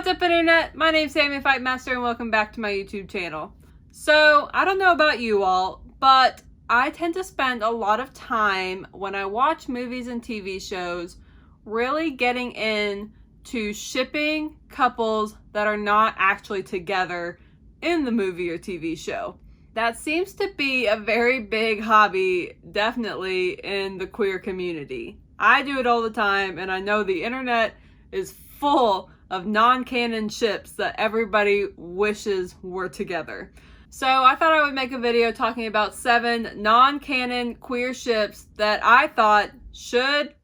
What's up, internet? My name's Sammy Fightmaster and welcome back to my YouTube channel. So, I don't know about you all, but I tend to spend a lot of time when I watch movies and TV shows really getting into shipping couples that are not actually together in the movie or TV show. That seems to be a very big hobby, definitely in the queer community. I do it all the time, and I know the internet is full of non-canon ships that everybody wishes were together. So I thought I would make a video talking about 7 non-canon queer ships that I thought should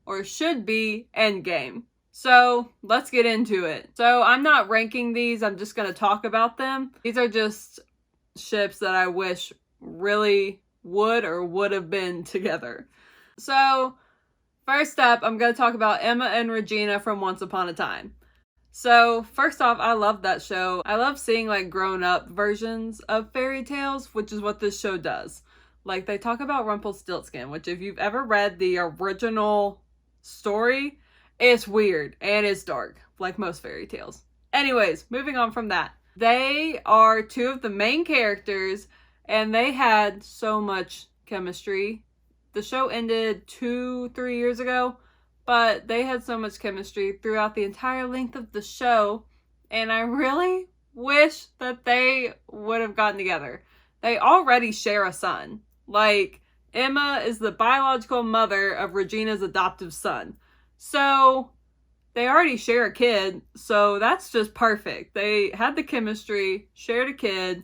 be endgame. So let's get into it. So I'm not ranking these, I'm just going to talk about them. These are just ships that I wish really would have been together. So first up, I'm going to talk about Emma and Regina from Once Upon a Time. So first off, I love that show. I love seeing like grown-up versions of fairy tales, which is what this show does. Like they talk about Rumpelstiltskin, which if you've ever read the original story, it's weird and it's dark, like most fairy tales. Anyways, moving on from that. They are 2 of the main characters and they had so much chemistry. The show ended 2-3 years ago. But they had so much chemistry throughout the entire length of the show, and I really wish that they would have gotten together. They already share a son. Like, Emma is the biological mother of Regina's adoptive son. So, they already share a kid, so that's just perfect. They had the chemistry, shared a kid.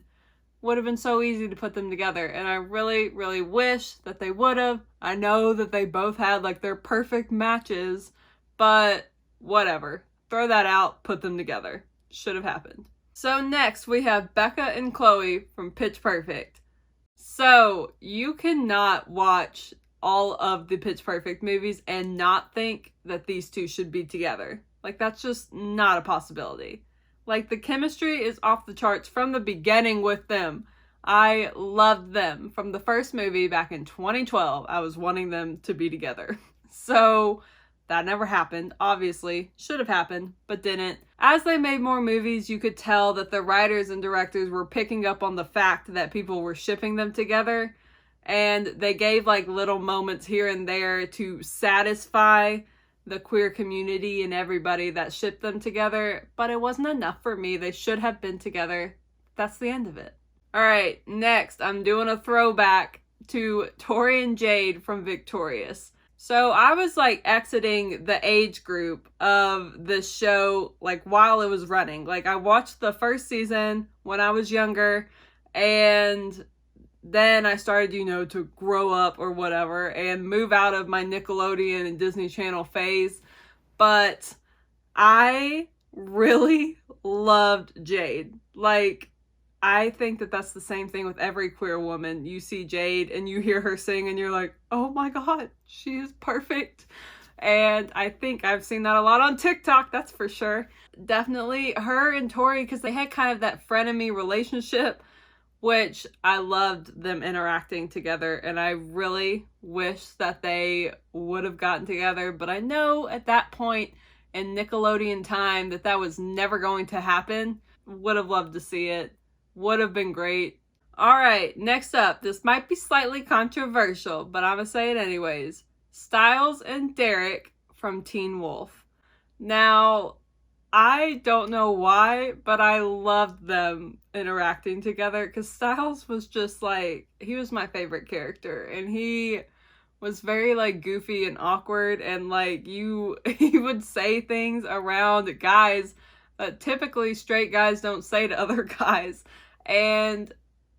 Would have been so easy to put them together, and I really wish that they would have. I know that they both had like their perfect matches, but whatever, throw that out, put them together. Should have happened. So next we have Becca and Chloe from Pitch Perfect. So you cannot watch all of the Pitch Perfect movies and not think that these 2 should be together. Like that's just not a possibility. Like, the chemistry is off the charts from the beginning with them. I loved them. From the first movie back in 2012, I was wanting them to be together. So, that never happened. Obviously, should have happened, but didn't. As they made more movies, you could tell that the writers and directors were picking up on the fact that people were shipping them together. And they gave, like, little moments here and there to satisfy the queer community and everybody that shipped them together, but it wasn't enough for me. They should have been together. That's the end of it. Alright, next I'm doing a throwback to Tori and Jade from Victorious. So I was like exiting the age group of this show like while it was running. Like I watched the first season when I was younger, and then I started, to grow up or whatever and move out of my Nickelodeon and Disney Channel phase. But I really loved Jade. Like, I think that that's the same thing with every queer woman. You see Jade and you hear her sing and you're like, oh my God, she is perfect. And I think I've seen that a lot on TikTok, that's for sure. Definitely her and Tori, because they had kind of that frenemy relationship, which I loved them interacting together, and I really wish that they would have gotten together, but I know at that point in Nickelodeon time that was never going to happen. Would have loved to see it. Would have been great. Alright, next up, this might be slightly controversial, but I'm gonna say it anyways. Stiles and Derek from Teen Wolf. Now, I don't know why, but I loved them interacting together because Stiles was just like, he was my favorite character, and he was very like goofy and awkward, and like he would say things around guys that typically straight guys don't say to other guys, and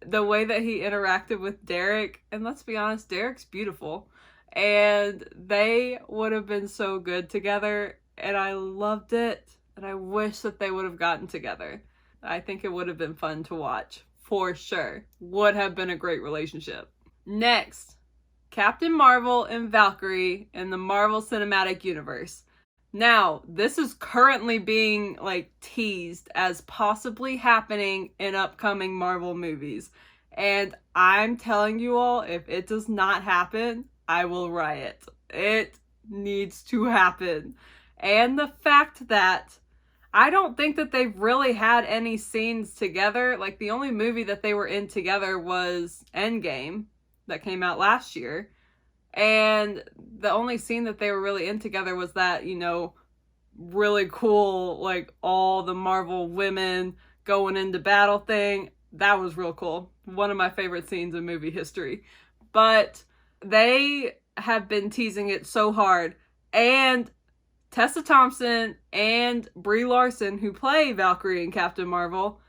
the way that he interacted with Derek, and let's be honest, Derek's beautiful, and they would have been so good together, and I loved it. And I wish that they would have gotten together. I think it would have been fun to watch. For sure. Would have been a great relationship. Next, Captain Marvel and Valkyrie in the Marvel Cinematic Universe. Now, this is currently being like teased as possibly happening in upcoming Marvel movies. And I'm telling you all, if it does not happen, I will riot. It needs to happen. And the fact that I don't think that they've really had any scenes together. Like, the only movie that they were in together was Endgame that came out last year. And the only scene that they were really in together was that, you know, really cool, like, all the Marvel women going into battle thing. That was real cool. One of my favorite scenes in movie history. But they have been teasing it so hard. And Tessa Thompson and Brie Larson, who play Valkyrie and Captain Marvel,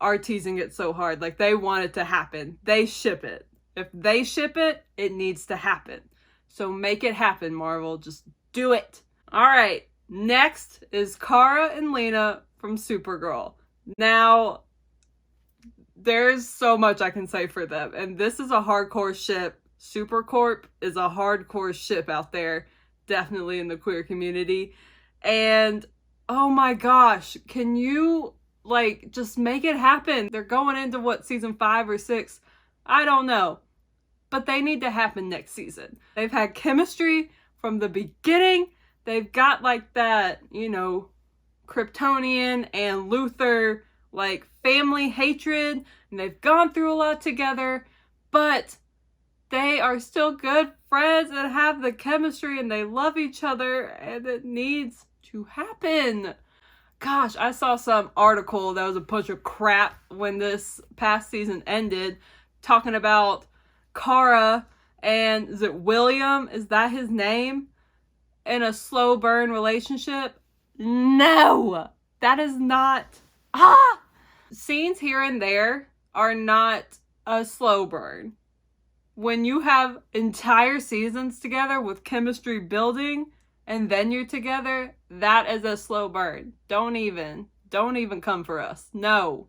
are teasing it so hard. Like, they want it to happen. They ship it. If they ship it, it needs to happen. So make it happen, Marvel. Just do it. All right. Next is Kara and Lena from Supergirl. Now, there's so much I can say for them. And this is a hardcore ship. Supercorp is a hardcore ship out there. Definitely in the queer community. And oh my gosh, can you like just make it happen? They're going into what, season 5 or 6? I don't know. But they need to happen next season. They've had chemistry from the beginning. They've got like that, you know, Kryptonian and Luthor like family hatred, and they've gone through a lot together, but they are still good friends and have the chemistry and they love each other, and it needs to happen. Gosh, I saw some article that was a bunch of crap when this past season ended, talking about Kara and, is it William? Is that his name? In a slow burn relationship? No! That is not... Scenes here and there are not a slow burn. When you have entire seasons together with chemistry building and then you're together, that is a slow burn. Don't even come for us. No.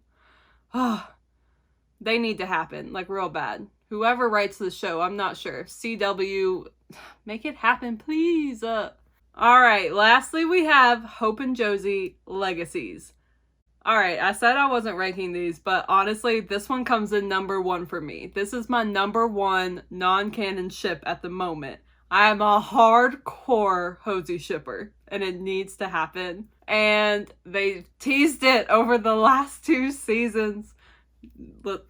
They need to happen, like real bad. Whoever writes the show, I'm not sure. CW, make it happen, please. All right, lastly we have Hope and Josie Legacies. All right, I said I wasn't ranking these, but honestly, this one comes in number 1 for me. This is my number 1 non-canon ship at the moment. I am a hardcore Hosey shipper, and it needs to happen. And they teased it over the last 2 seasons.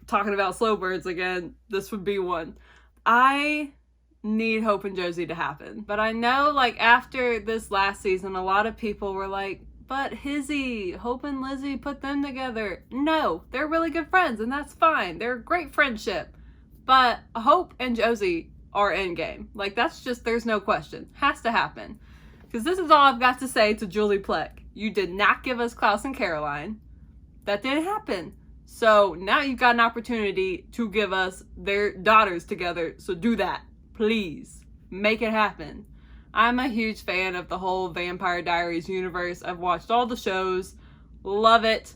Talking about slow burns again, this would be one. I need Hope and Josie to happen. But I know, like, after this last season, a lot of people were like, but Hizzy, Hope and Lizzie put them together. No, they're really good friends, and that's fine. They're a great friendship. But Hope and Josie are endgame. Like, that's just, there's no question. Has to happen. Because this is all I've got to say to Julie Plec. You did not give us Klaus and Caroline. That didn't happen. So now you've got an opportunity to give us their daughters together. So do that. Please. Make it happen. I'm a huge fan of the whole Vampire Diaries universe. I've watched all the shows, love it,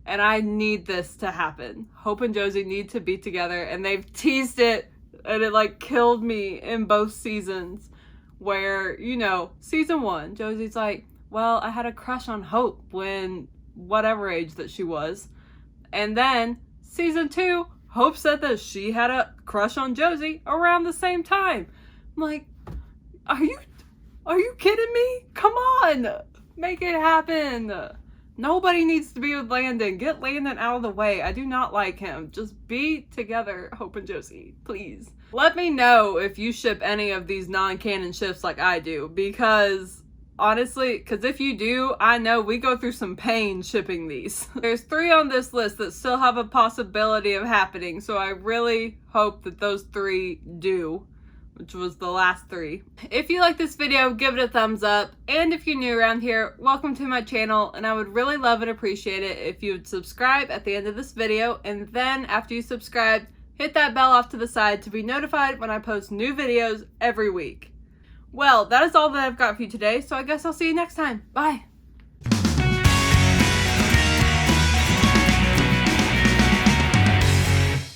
and I need this to happen. Hope and Josie need to be together, and they've teased it, and it like killed me in both seasons, where, you know, season 1, Josie's like, well, I had a crush on Hope when whatever age that she was, and then season 2, Hope said that she had a crush on Josie around the same time. I'm like, are you kidding me? Come on! Make it happen! Nobody needs to be with Landon. Get Landon out of the way. I do not like him. Just be together, Hope and Josie. Please. Let me know if you ship any of these non-canon ships like I do. Because, honestly, if you do, I know we go through some pain shipping these. There's 3 on this list that still have a possibility of happening. So I really hope that those 3 do. Which was the last 3. If you like this video, give it a thumbs up. And if you're new around here, welcome to my channel. And I would really love and appreciate it if you would subscribe at the end of this video. And then after you subscribe, hit that bell off to the side to be notified when I post new videos every week. Well, that is all that I've got for you today. So I guess I'll see you next time. Bye.